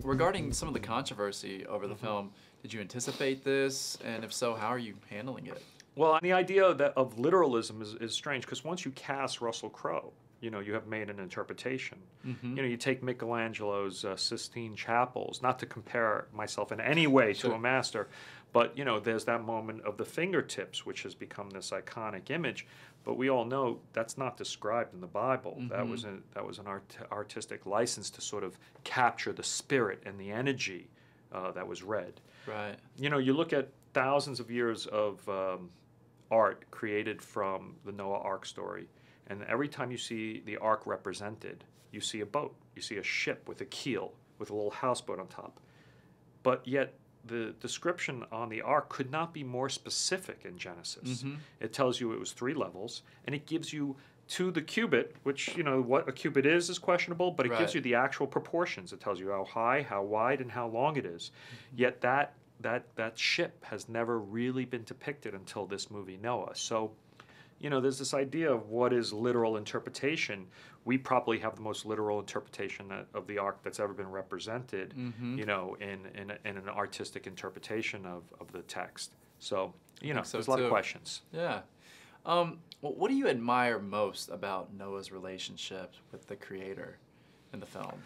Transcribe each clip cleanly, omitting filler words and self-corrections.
Regarding some of the controversy over the film, did you anticipate this? And if so, how are you handling it? Well, the idea of literalism is strange, because once you cast Russell Crowe, you know, you have made an interpretation. You know, you take Michelangelo's Sistine Chapels, not to compare myself in any way to a master, but, you know, there's that moment of the fingertips, which has become this iconic image. But we all know that's not described in the Bible. That was an artistic license to sort of capture the spirit and the energy that was read. Right. You know, you look at thousands of years of art created from the Noah Ark story, and every time you see the Ark represented, you see a boat, you see a ship with a keel, with a little houseboat on top. But yet, the description on the Ark could not be more specific in Genesis. It tells you it was 3 levels, and it gives you to the cubit, which, you know, what a cubit is questionable, but it gives you the actual proportions. It tells you how high, how wide, and how long it is. Yet that ship has never really been depicted until this movie, Noah. So, you know, there's this idea of what is literal interpretation. We probably have the most literal interpretation of the Ark that's ever been represented, you know, in an artistic interpretation of the text. So, you know, there's a lot of questions. Yeah. Well, what do you admire most about Noah's relationship with the Creator in the film?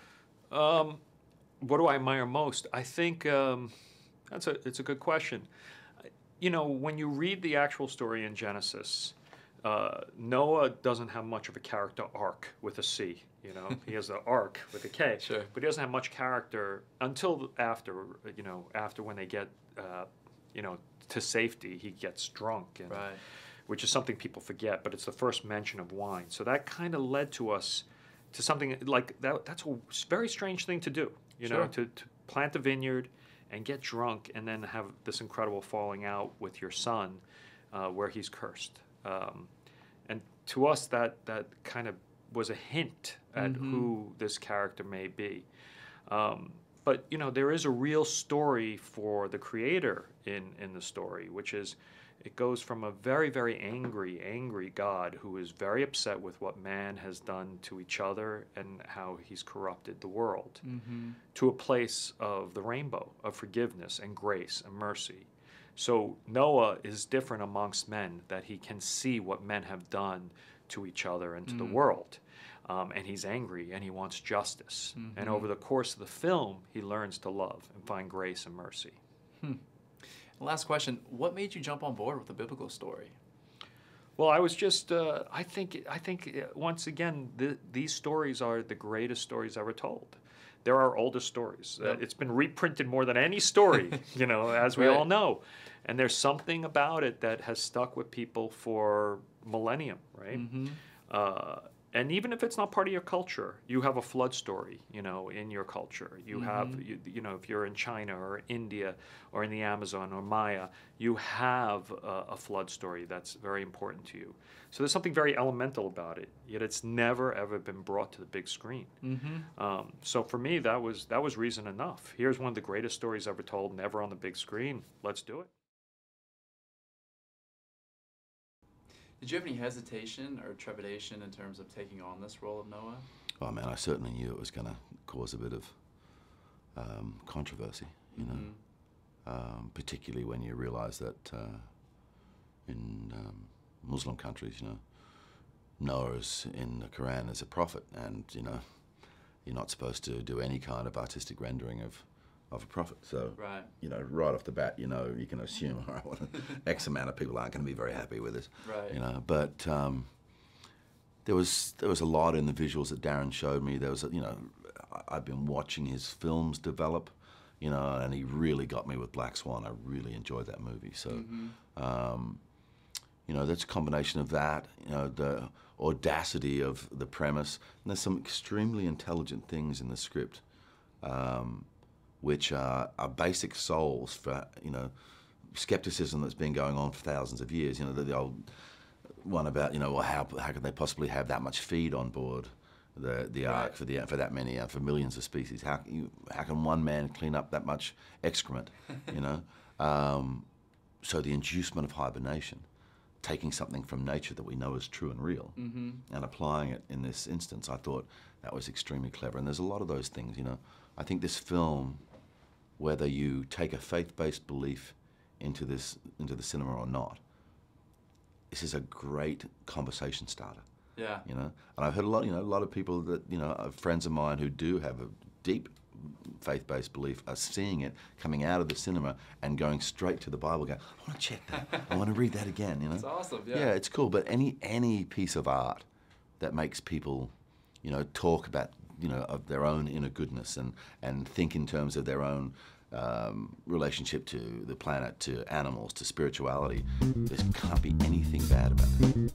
What do I admire most? I think it's a good question. You know, when you read the actual story in Genesis, Noah doesn't have much of a character arc with a C, you know. He has an arc with a K, but he doesn't have much character until after, you know, after when they get, you know, to safety, he gets drunk, and, which is something people forget, but it's the first mention of wine. So that kind of led to us to something like that. That's a very strange thing to do, you know, to plant a vineyard and get drunk and then have this incredible falling out with your son where he's cursed. And to us, that kind of was a hint at who this character may be. But, you know, there is a real story for the Creator in the story, which is it goes from a very, very angry God who is very upset with what man has done to each other and how he's corrupted the world, to a place of the rainbow, of forgiveness and grace and mercy. So Noah is different amongst men, that he can see what men have done to each other and to the world. And he's angry and he wants justice. And over the course of the film, he learns to love and find grace and mercy. Last question, what made you jump on board with the biblical story? Well, I was just, I think once again, these stories are the greatest stories ever told. They're our oldest stories. It's been reprinted more than any story, you know, as we all know. And there's something about it that has stuck with people for millennium, right? And even if it's not part of your culture, you have a flood story, you know, in your culture. You have, you know, if you're in China or India or in the Amazon or Maya, you have a flood story that's very important to you. So there's something very elemental about it, yet it's never, ever been brought to the big screen. So for me, that was reason enough. Here's one of the greatest stories ever told, never on the big screen. Let's do it. Did you have any hesitation or trepidation in terms of taking on this role of Noah? Oh man, I certainly knew it was going to cause a bit of controversy, you know, particularly when you realize that in Muslim countries, you know, Noah is in the Quran as a prophet, and, you know, you're not supposed to do any kind of artistic rendering of a prophet. So, you know, right off the bat, you know, you can assume, all right, well, X amount of people aren't going to be very happy with this, you know. But there was a lot in the visuals that Darren showed me. There was, you know, I've been watching his films develop, you know, and he really got me with Black Swan. I really enjoyed that movie. So, you know, that's a combination of that, you know, the audacity of the premise, and there's some extremely intelligent things in the script. Which are basic souls for, you know, skepticism that's been going on for thousands of years. You know, the old one about, you know, well, how could they possibly have that much feed on board the Ark for that many, for millions of species? How can one man clean up that much excrement? You know, so the inducement of hibernation, taking something from nature that we know is true and real and applying it in this instance. I thought that was extremely clever. And there's a lot of those things, you know. I think this film, whether you take a faith-based belief into the cinema or not, this is a great conversation starter. Yeah. You know, and I've heard a lot of people that, you know, friends of mine who do have a deep faith-based belief are seeing it coming out of the cinema and going straight to the Bible, going, I want to check that. I want to read that again, you know. It's awesome, yeah. Yeah, it's cool. But any piece of art that makes people, you know, talk about, you know, of their own inner goodness and think in terms of their own relationship to the planet, to animals, to spirituality, there can't be anything bad about that.